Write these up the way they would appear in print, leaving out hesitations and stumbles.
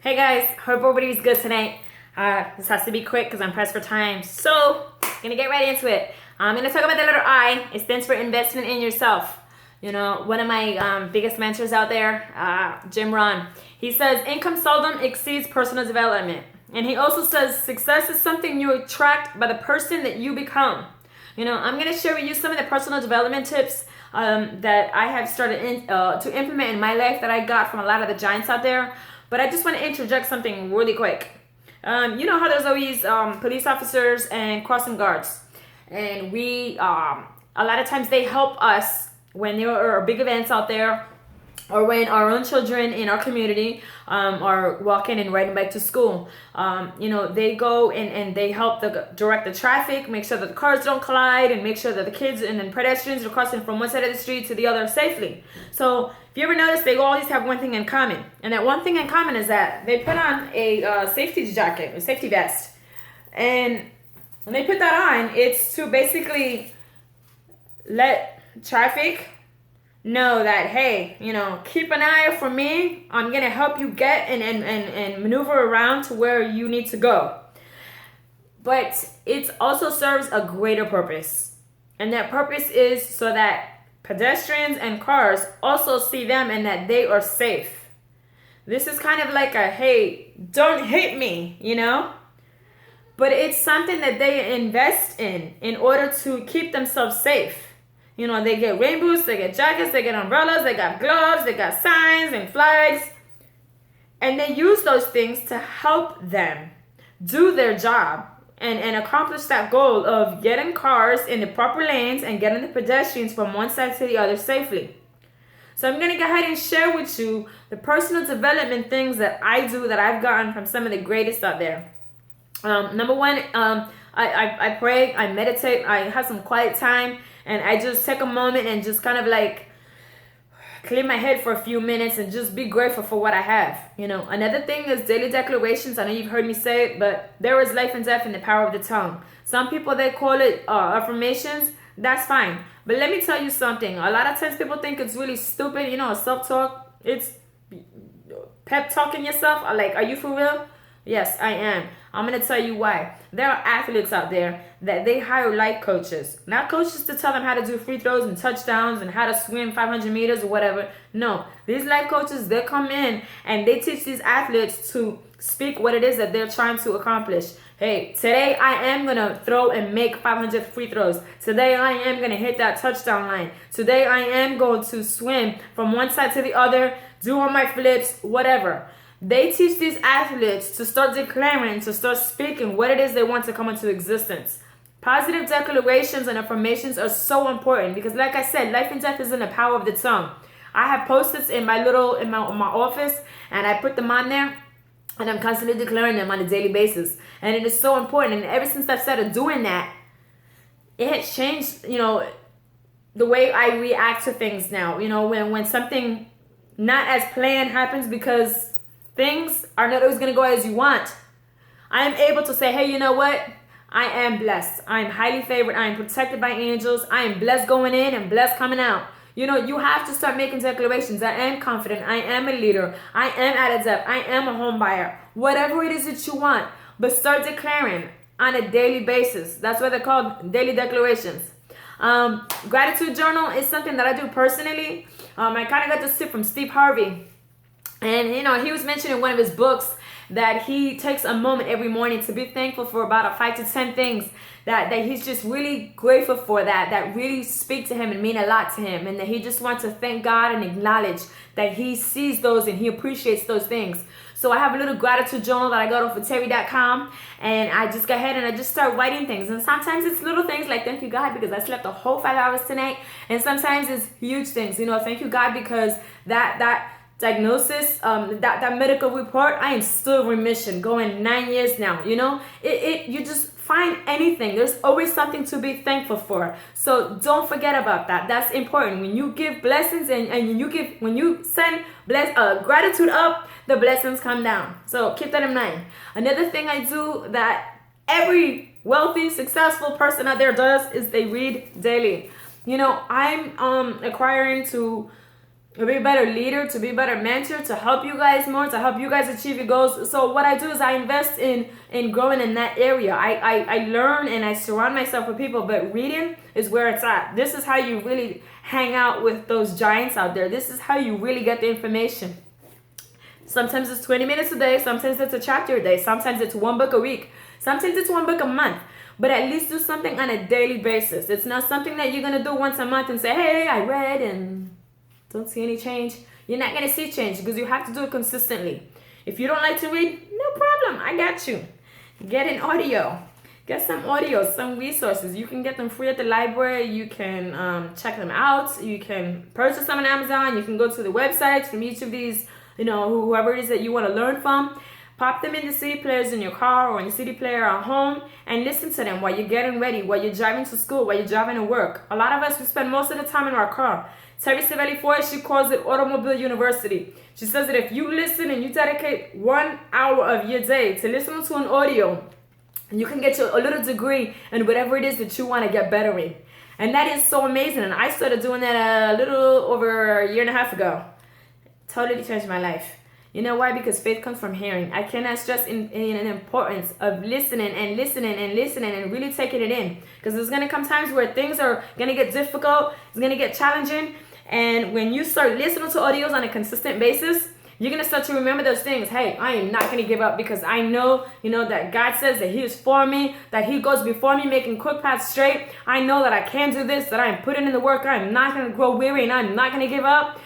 Hey guys, hope everybody's good tonight. This has to be quick because I'm pressed for time. So, gonna get right into it. I'm gonna talk about the letter I. It stands for investment in yourself. You know, one of my biggest mentors out there, Jim Rohn, he says income seldom exceeds personal development. And he also says success is something you attract by the person that you become. You know, I'm gonna share with you some of the personal development tips that I have started to implement in my life that I got from a lot of the giants out there. But I just want to interject something really quick. You know how there's always police officers and crossing guards, and a lot of times they help us when there are big events out there, or when our own children in our community are walking and riding back to school. You know, they go and they help direct the traffic, make sure that the cars don't collide, and make sure that the kids and then pedestrians are crossing from one side of the street to the other safely. So if you ever notice, they always have one thing in common. And that one thing in common is that they put on a safety jacket, a safety vest. And when they put that on, it's to basically let traffic know that, hey, you know, keep an eye out for me. I'm gonna help you get and maneuver around to where you need to go. But it also serves a greater purpose, and that purpose is so that pedestrians and cars also see them and that they are safe. This is kind of like a, hey, don't hit me, you know, but it's something that they invest in order to keep themselves safe. You know, they get rain boots, they get jackets, they get umbrellas, they got gloves, they got signs and flags. And they use those things to help them do their job and accomplish that goal of getting cars in the proper lanes and getting the pedestrians from one side to the other safely. So I'm going to go ahead and share with you the personal development things that I do that I've gotten from some of the greatest out there. Number one, I pray, I meditate, I have some quiet time. And I just take a moment and just kind of like clear my head for a few minutes and just be grateful for what I have. You know, another thing is daily declarations. I know you've heard me say it, but there is life and death in the power of the tongue. Some people, they call it affirmations. That's fine. But let me tell you something. A lot of times people think it's really stupid, you know, self-talk. It's pep talking yourself. Like, are you for real? Yes, I am. I'm going to tell you why. There are athletes out there that they hire life coaches. Not coaches to tell them how to do free throws and touchdowns and how to swim 500 meters or whatever. No, these life coaches, they come in and they teach these athletes to speak what it is that they're trying to accomplish. Hey, today I am going to throw and make 500 free throws. Today I am going to hit that touchdown line. Today I am going to swim from one side to the other, do all my flips, whatever. They teach these athletes to start declaring, to start speaking what it is they want to come into existence. Positive declarations and affirmations are so important because, like I said, life and death is in the power of the tongue. I have post-its in my office, and I put them on there, and I'm constantly declaring them on a daily basis. And it is so important. And ever since I've started doing that, it has changed, you know, the way I react to things now. You know, when something not as planned happens, because things are not always going to go as you want, I am able to say, hey, you know what? I am blessed. I am highly favored. I am protected by angels. I am blessed going in and blessed coming out. You know, you have to start making declarations. I am confident. I am a leader. I am at a depth. I am a home buyer. Whatever it is that you want. But start declaring on a daily basis. That's what they're called, daily declarations. Gratitude journal is something that I do personally. I kind of got this tip from Steve Harvey. And, you know, he was mentioning in one of his books that he takes a moment every morning to be thankful for about 5 to 10 things that he's just really grateful for, that really speak to him and mean a lot to him. And that he just wants to thank God and acknowledge that he sees those and he appreciates those things. So I have a little gratitude journal that I got off of Terry.com, and I just go ahead and I just start writing things. And sometimes it's little things like, thank you, God, because I slept a whole 5 hours tonight. And sometimes it's huge things, you know, thank you, God, because that diagnosis, that medical report, I am still remission, going 9 years now. You know, you just find anything. There's always something to be thankful for. So don't forget about that. That's important. When you give blessings and when you send gratitude up, the blessings come down. So keep that in mind. Another thing I do that every wealthy, successful person out there does is they read daily. You know, I'm acquiring to to be a better leader, to be a better mentor, to help you guys more, to help you guys achieve your goals. So what I do is I invest in growing in that area. I learn and I surround myself with people, but reading is where it's at. This is how you really hang out with those giants out there. This is how you really get the information. Sometimes it's 20 minutes a day, sometimes it's a chapter a day, sometimes it's one book a week, sometimes it's one book a month. But at least do something on a daily basis. It's not something that you're gonna do once a month and say, hey, I read and don't see any change. You're not gonna see change because you have to do it consistently. If you don't like to read, no problem, I got you. Get an audio. Get some audio, some resources. You can get them free at the library. You can check them out. You can purchase them on Amazon. You can go to the websites from each of these, whoever it is that you want to learn from. Pop them in the CD players in your car or in the CD player at home and listen to them while you're getting ready, while you're driving to school, while you're driving to work. A lot of us, we spend most of the time in our car. Terry Savelli Ford, she calls it Automobile University. She says that if you listen and you dedicate 1 hour of your day to listening to an audio, you can get you a little degree in whatever it is that you want to get better in. And that is so amazing. And I started doing that a little over a year and a half ago. Totally changed my life. You know why? Because faith comes from hearing. I cannot stress in the importance of listening and really taking it in. Because there's going to come times where things are going to get difficult. It's going to get challenging. And when you start listening to audios on a consistent basis, you're going to start to remember those things. Hey, I am not going to give up because I know, that God says that He is for me, that He goes before me, making quick paths straight. I know that I can do this, that I am putting in the work. I'm not going to grow weary and I'm not going to give up.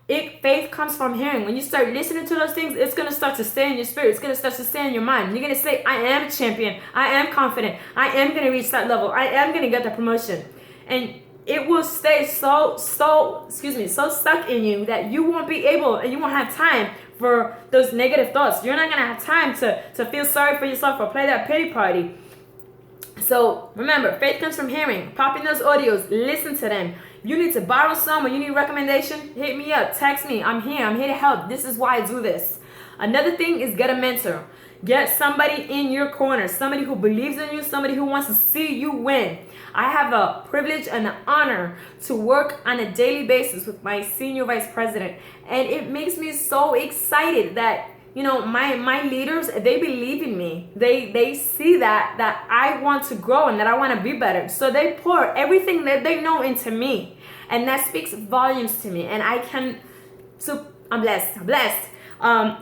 Faith comes from hearing. When you start listening to those things, it's going to start to stay in your spirit. It's going to start to stay in your mind. You're going to say, I am a champion. I am confident. I am going to reach that level. I am going to get the promotion. And it will stay so stuck in you that you won't be able and you won't have time for those negative thoughts. You're not going to have time to feel sorry for yourself or play that pity party. So remember, faith comes from hearing. Pop in those audios, listen to them. You need to borrow some or you need a recommendation, hit me up, text me. I'm here to help. This is why I do this. Another thing is get a mentor. Get somebody in your corner, somebody who believes in you, somebody who wants to see you win. I have a privilege and an honor to work on a daily basis with my senior vice president. And it makes me so excited that, my leaders, they believe in me. They see that I want to grow and that I want to be better. So they pour everything that they know into me. And that speaks volumes to me. And I'm blessed.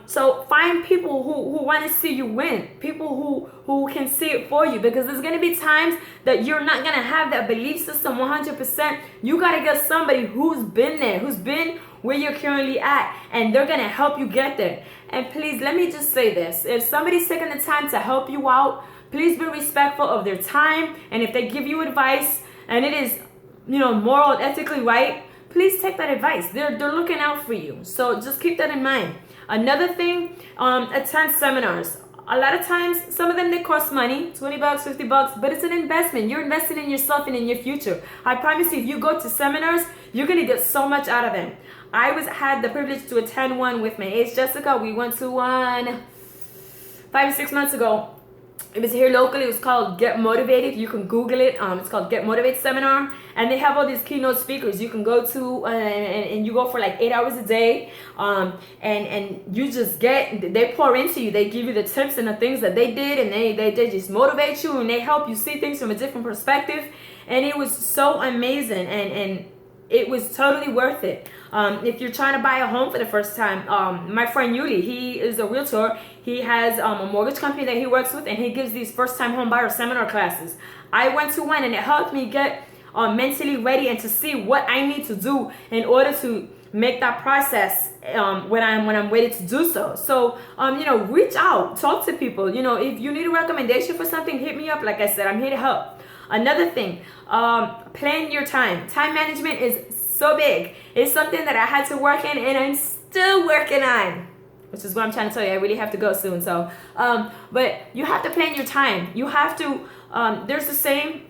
So find people who want to see you win, people who can see it for you, because there's going to be times that you're not going to have that belief system 100%. You got to get somebody who's been there, who's been where you're currently at, and they're going to help you get there. And please, let me just say this. If somebody's taking the time to help you out, please be respectful of their time. And if they give you advice and it is, moral, ethically right, please take that advice. They're looking out for you. So just keep that in mind. Another thing, attend seminars. A lot of times, some of them, they cost money, $20, $50, but it's an investment. You're investing in yourself and in your future. I promise you, if you go to seminars, you're going to get so much out of them. I had the privilege to attend one with my ace Jessica. We went to one 5 or 6 months ago. It was here locally. It was called Get Motivated. You can Google it. It's called Get Motivated Seminar. And they have all these keynote speakers you can go to, and you go for like 8 hours a day. And you just they pour into you. They give you the tips and the things that they did, and they just motivate you, and they help you see things from a different perspective. And it was so amazing, and it was totally worth it. If you're trying to buy a home for the first time, my friend Yuli, he is a realtor. He has a mortgage company that he works with, and he gives these first-time home buyer seminar classes. I went to one, and it helped me get mentally ready and to see what I need to do in order to make that process when I'm ready to do so. So, reach out, talk to people. If you need a recommendation for something, hit me up. Like I said, I'm here to help. Another thing, plan your time. Time management is so big. It's something that I had to work in, and I'm still working on, which is what I'm trying to tell you. I really have to go soon. So, but you have to plan your time. You have to, there's the saying,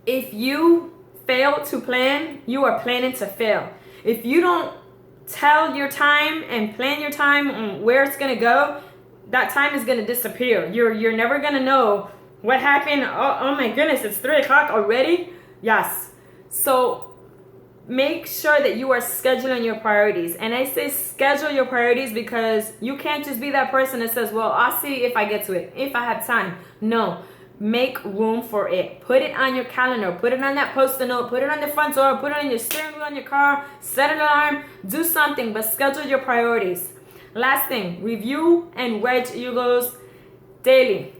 if you fail to plan, you are planning to fail. If you don't tell your time and plan your time on where it's going to go, that time is going to disappear. You're never going to know what happened. Oh my goodness, it's 3 o'clock already. Yes. So make sure that you are scheduling your priorities. And I say schedule your priorities because you can't just be that person that says, well, I'll see if I get to it, if I have time. No, make room for it. Put it on your calendar, put it on that post-it note, put it on the front door, put it on your steering wheel on your car, set an alarm, do something, but schedule your priorities. Last thing, review and write your goals daily.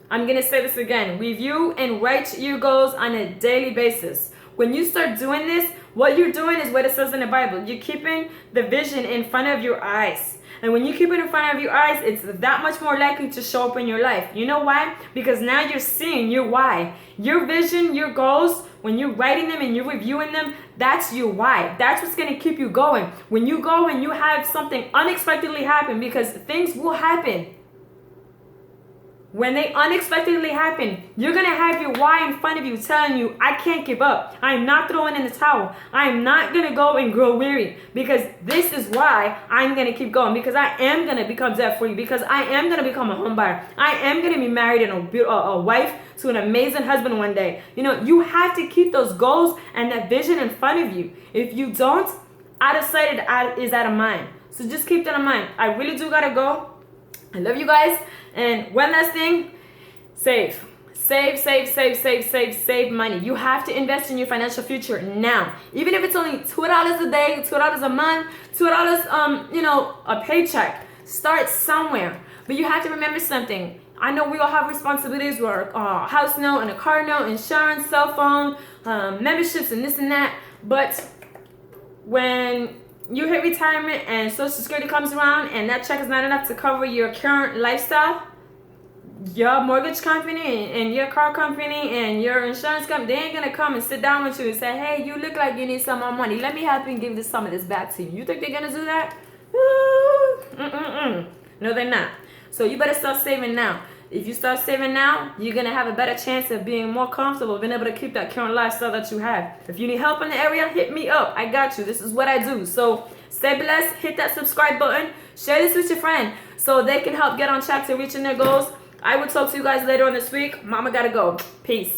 I'm gonna say this again, review and write your goals on a daily basis. When you start doing this, what you're doing is what it says in the Bible. You're keeping the vision in front of your eyes. And when you keep it in front of your eyes, it's that much more likely to show up in your life. You know why? Because now you're seeing your why. Your vision, your goals, when you're writing them and you're reviewing them, that's your why. That's what's going to keep you going. When you go and you have something unexpectedly happen, because things will happen. When they unexpectedly happen, you're going to have your why in front of you telling you, I can't give up. I'm not throwing in the towel. I'm not going to go and grow weary, because this is why I'm going to keep going, because I am going to become debt free, because I am going to become a home buyer. I am going to be married and a wife to an amazing husband one day. You know, you have to keep those goals and that vision in front of you. If you don't, out of sight is out of mind. So just keep that in mind. I really do got to go. I love you guys. And one last thing, save. Save money. You have to invest in your financial future now. Even if it's only $2 a day, $2 a month, $2, a paycheck. Start somewhere. But you have to remember something. I know we all have responsibilities. We're a house note and a car note, insurance, cell phone, memberships, and this and that. But when you hit retirement and Social Security comes around and that check is not enough to cover your current lifestyle, your mortgage company and your car company and your insurance company, they ain't gonna come and sit down with you and say, hey, you look like you need some more money. Let me help you and give some of this back to you. You think they're gonna do that? No, they're not. So you better start saving now. If you start saving now, you're going to have a better chance of being more comfortable, being able to keep that current lifestyle that you have. If you need help in the area, hit me up. I got you. This is what I do. So stay blessed. Hit that subscribe button. Share this with your friend so they can help get on track to reaching their goals. I will talk to you guys later on this week. Mama got to go. Peace.